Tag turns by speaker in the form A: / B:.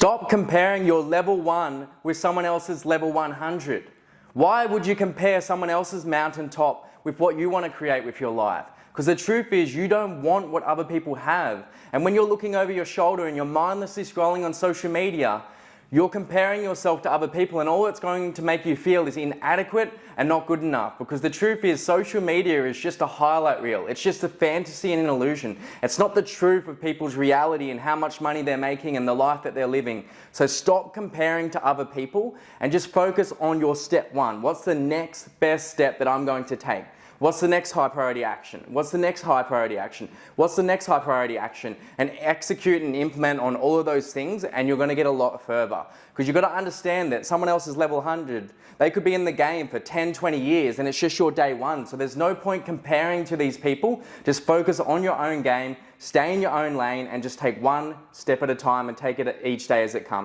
A: Stop comparing your level 1 with someone else's level 100. Why would you compare someone else's mountaintop with what you want to create with your life? Because the truth is, you don't want what other people have. And when you're looking over your shoulder and you're mindlessly scrolling on social media, you're comparing yourself to other people, and all it's going to make you feel is inadequate and not good enough. Because the truth is, social media is just a highlight reel. It's just a fantasy and an illusion. It's not the truth of people's reality and how much money they're making and the life that they're living. So stop comparing to other people and just focus on your step 1. What's the next best step that I'm going to take? What's the next high priority action? What's the next high priority action? What's the next high priority action? And execute and implement on all of those things, and you're going to get a lot further. Because you've got to understand that someone else is level 100. They could be in the game for 10, 20 years, and it's just your day 1. So there's no point comparing to these people. Just focus on your own game, stay in your own lane, and just take one step at a time and take it each day as it comes.